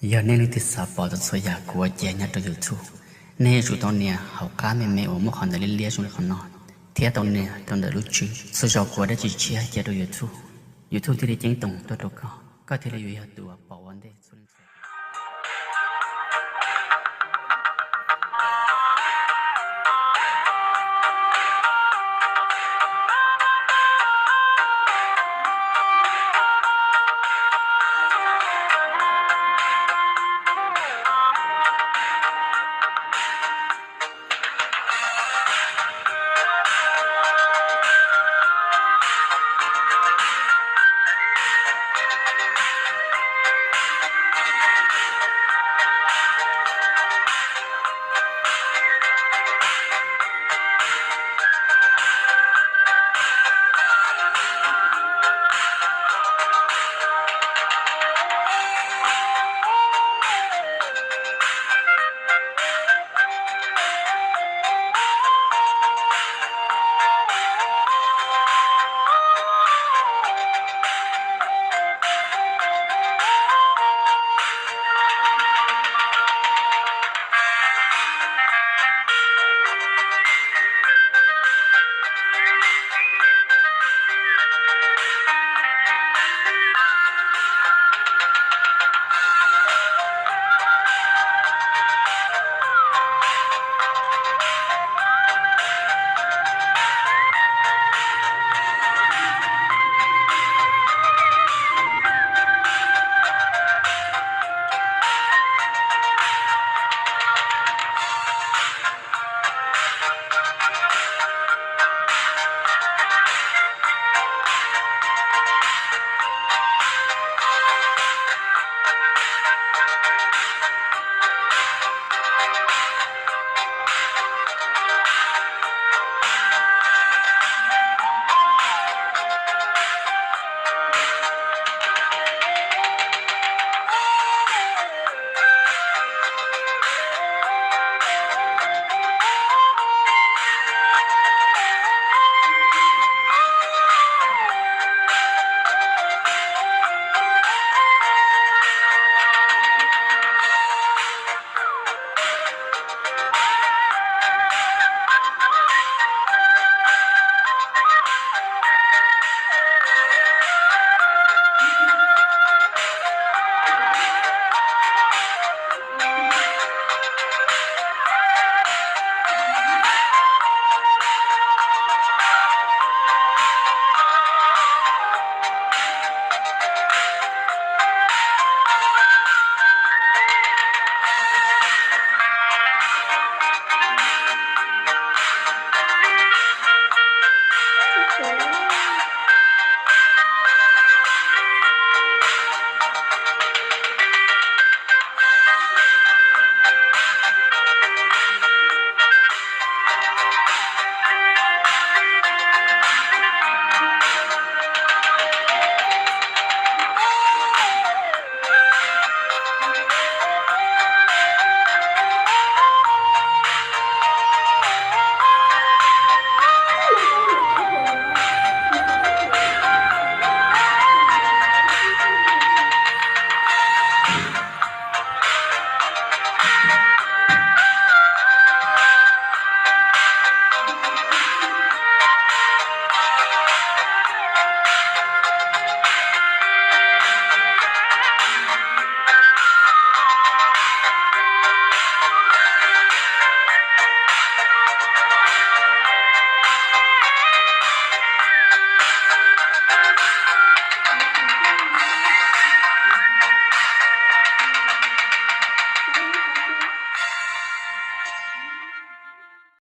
giờ nên thì sao bỏ được số nhà của trẻ nhà tôi YouTube nên chủ tao nè học cá mẹ ở một khoản để liên xuống con nó thế tao nè tao đã lúc trước số giờ của đã chỉ chia cho tôi YouTube thì chính tổng tôi đâu có thể là yêu tụi bảo vấn đề